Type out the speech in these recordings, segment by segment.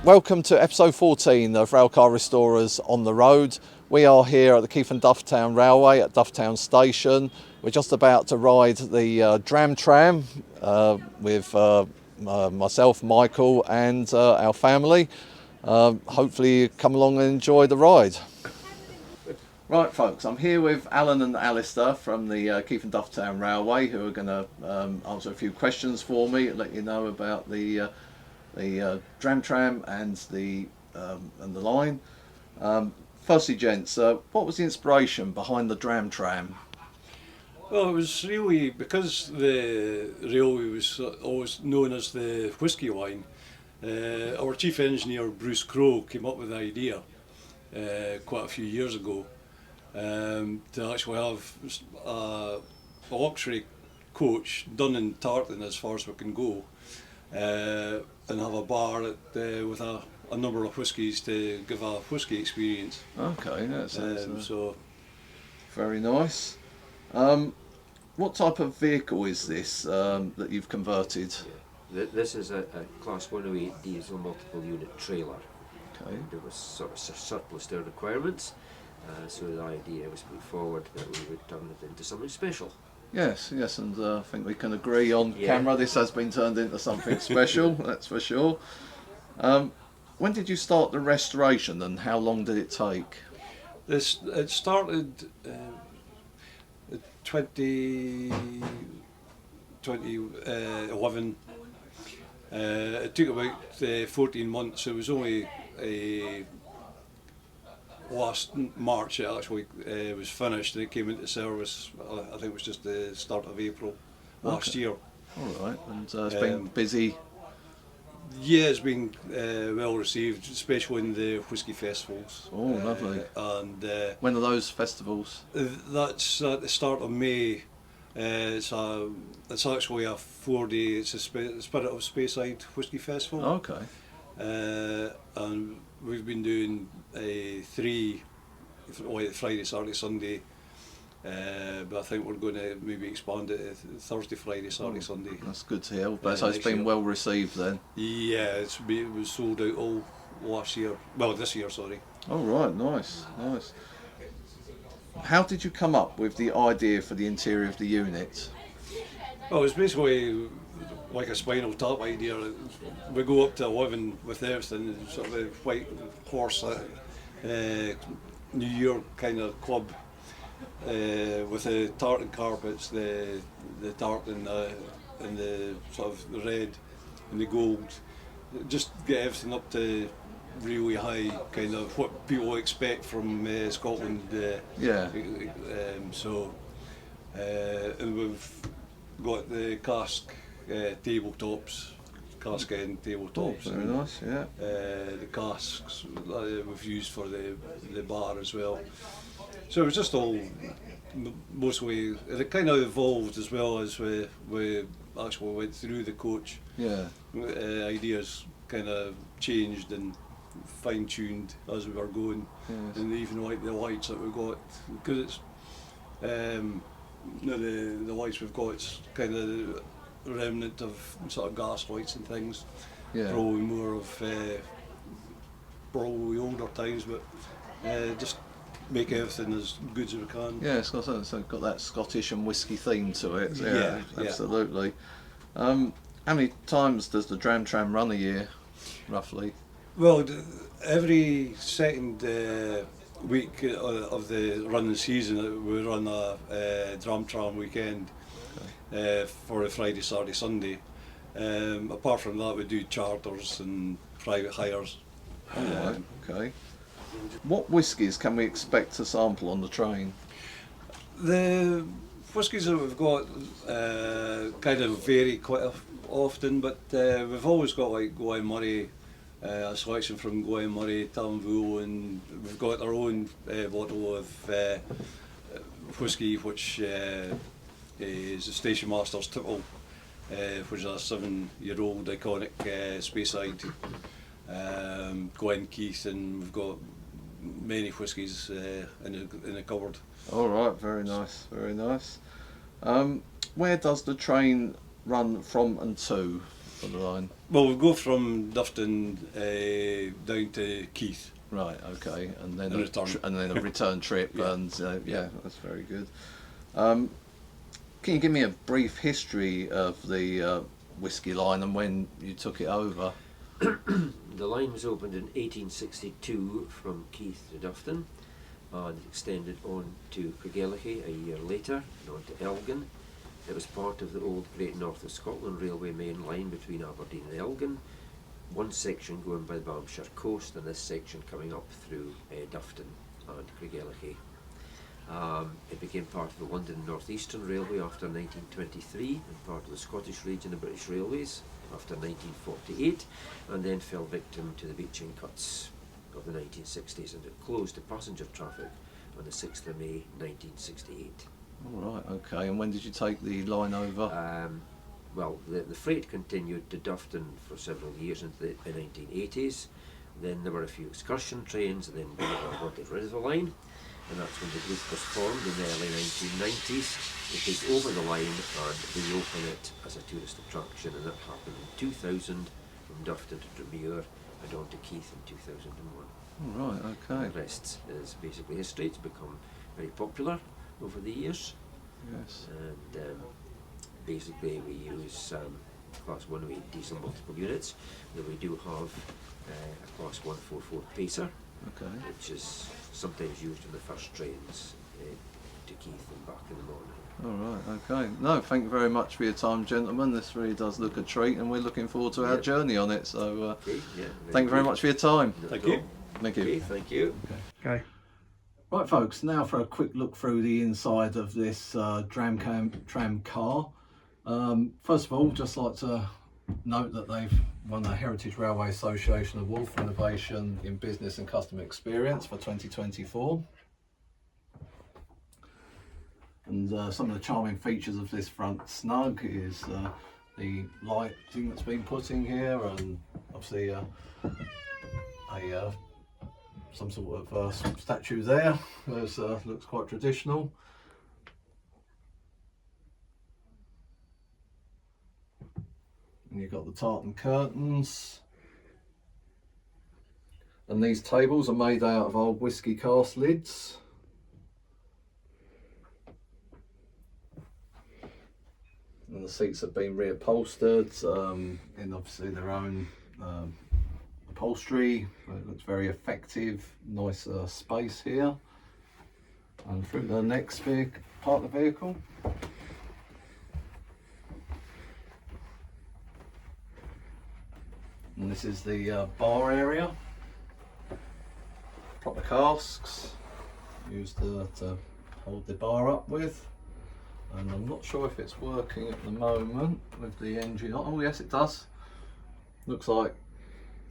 Welcome to episode 14 of Railcar Restorers on the road. We are here at the Keith and Dufftowns Railway at Dufftowns Station. We're just about to ride the Dram Tram with myself, Michael, and our family. Hopefully you come along and enjoy the ride. Right folks, I'm here with Alan and Alistair from the Keith and Dufftowns Railway, who are going to answer a few questions for me and let you know about the Dram Tram and the line. Firstly, gents, what was the inspiration behind the Dram Tram? Well, it was really because the railway was always known as the Whisky line. Our chief engineer Bruce Crowe came up with the idea quite a few years ago to actually have a luxury coach done in tartan as far as we can go. And have a bar with a number of whiskies to give a whisky experience. Okay, that sounds so very nice. What type of vehicle is this that you've converted? Yeah. This is a Class 108 diesel multiple unit trailer. Okay. There was sort of surplus to requirements, so the idea was put forward that we would turn it into something special. Yes, and I think we can agree on camera this has been turned into something special, that's for sure. When did you start the restoration and how long did it take? it started 2011. It took about 14 months. It was only last March it actually was finished and it came into service. I think it was just the start of April last year. Alright, and it's been busy? Yeah, it's been well received, especially in the whisky festivals. Oh, lovely. And when are those festivals? That's at the start of May. It's actually a 4-day, it's a Spirit of Speyside Whisky Festival. Okay. And we've been doing 3, like Friday, Saturday, Sunday, but I think we're going to maybe expand it to Thursday, Friday, Saturday, Sunday. That's good to hear. But so it's been well received then? Yeah, it was sold out all last year, well this year, sorry. Oh right, nice. How did you come up with the idea for the interior of the unit? Well, it's basically like a Spinal Tap idea. We go up to 11 with everything, sort of a white horse, New York kind of club, with the tartan carpets, the tartan and the sort of the red and the gold. Just get everything up to really high, kind of what people expect from Scotland. And we've got the cask tabletops, cask end tabletops. Oh, very nice, yeah. The casks we've used for the bar as well. So it was just all mostly, it kind of evolved as well as we actually went through the coach. Yeah. Ideas kind of changed and fine-tuned as we were going. Yes. And even like the lights that we got, because it's the lights we've got, it's kind of a remnant of sort of gas lights and things. Yeah. Probably more of probably older times, but just make everything as good as we can. Yeah, it's got that Scottish and whisky theme to it. Yeah, absolutely. How many times does the Dram Tram run a year, roughly? Well, every second week of the running season, we run a Dram Tram weekend for a Friday, Saturday, Sunday. Apart from that, we do charters and private hires. Alright, okay. What whiskies can we expect to sample on the train? The whiskies that we've got kind of vary quite often, but we've always got like Goy Murray, a selection from Goy Murray, Talmville, and we've got our own bottle of whisky, which is the Station Master's Tipple, which is a 7-year-old iconic Speyside. Gwen Keith, and we've got many whiskies in the cupboard. All right, very nice, very nice. Where does the train run from and to for the line? Well, we go from Dufton down to Keith. Right, okay, and then A a return trip, Yeah. and yeah, that's very good. Can you give me a brief history of the whiskey line and when you took it over? The line was opened in 1862 from Keith to Dufton and extended on to Craigellachie a year later and on to Elgin. It was part of the old Great North of Scotland Railway main line between Aberdeen and Elgin, one section going by the Banffshire coast and this section coming up through Dufton and Craigellachie. It became part of the London North Eastern Railway after 1923 and part of the Scottish region of British Railways after 1948, and then fell victim to the beaching cuts of the 1960s, and it closed to passenger traffic on the 6th of May 1968. All right, okay, and when did you take the line over? Well, the freight continued to Dufton for several years into the 1980s. Then there were a few excursion trains, and then Bolivar wanted rid of the line, and that's when the group was formed in the early 1990s to take over the line and reopen it as a tourist attraction, and that happened in 2000 from Dufton to Drummuir and on to Keith in 2001. All right, okay. The rest is basically history. It's become very popular over the years, Yes. and basically we use Class 108 diesel multiple units, but we do have a Class 144 pacer, Okay. which is sometimes used in the first trains to Keith and back in the morning. All right, okay. No, thank you very much for your time, gentlemen. This really does look a treat, and we're looking forward to our Yeah. journey on it. So, Okay, yeah, thank you very good. much for your time. Not Thank at you. all. Thank you. Okay, thank you. Okay. Right, folks. Now for a quick look through the inside of this Dram Tram car. First of all, just like to note that they've won the Heritage Railway Association Award for Innovation in Business and Customer Experience for 2024. And some of the charming features of this front snug is the lighting that's been put in here, and obviously some sort of statue there. There's looks quite traditional. And you've got the tartan curtains. And these tables are made out of old whiskey cask lids. And the seats have been reupholstered in obviously their own upholstery. It looks very effective, nice space here. And through the next part of the vehicle. And this is the bar area. Proper casks used to hold the bar up with. And I'm not sure if it's working at the moment with the engine on. Oh yes, it does. Looks like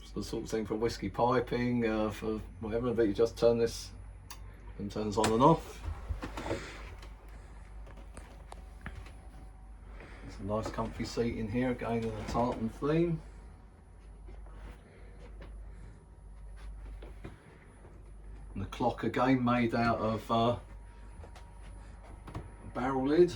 it's the sort of thing for whiskey piping, for whatever, but you just turn this and turns on and off. There's a nice comfy seat in here, again in a tartan theme. And the clock again made out of a barrel lid.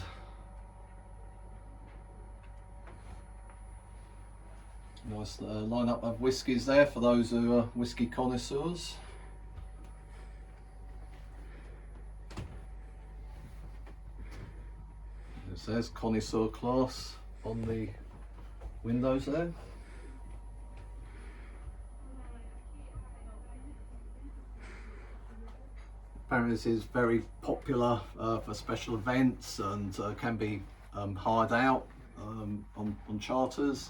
Nice lineup of whiskies there for those who are whiskey connoisseurs. It says connoisseur class on the windows there. apparently this is very popular for special events and can be hired out on charters.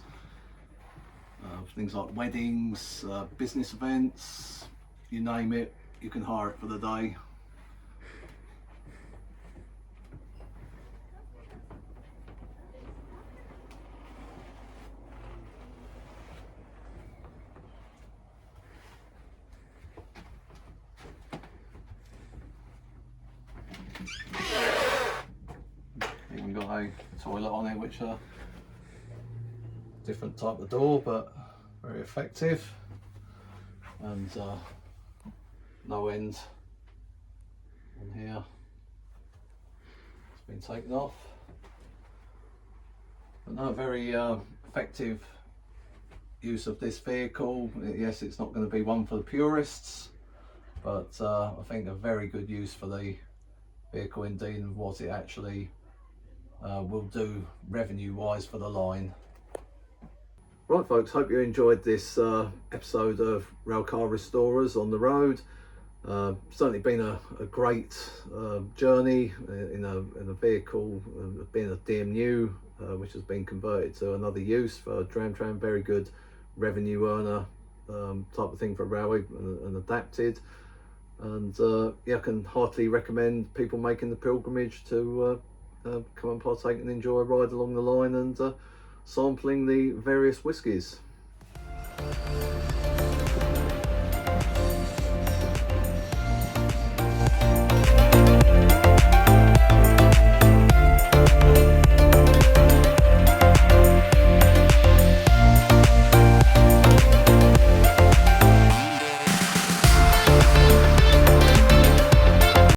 Things like weddings, business events, you name it, you can hire it for the day. Even got a toilet on it, which are different type of door, but very effective, and no end on here. It's been taken off, but no, very effective use of this vehicle. Yes, it's not going to be one for the purists, but I think a very good use for the vehicle indeed, and what it actually will do revenue wise for the line. Right folks, hope you enjoyed this episode of Railcar Restorers on the road. Certainly been a great journey in a vehicle, being a DMU, which has been converted to another use for Dram Tram. Very good revenue earner type of thing for railway, and adapted. And yeah, I can heartily recommend people making the pilgrimage to come and partake and enjoy a ride along the line and sampling the various whiskies.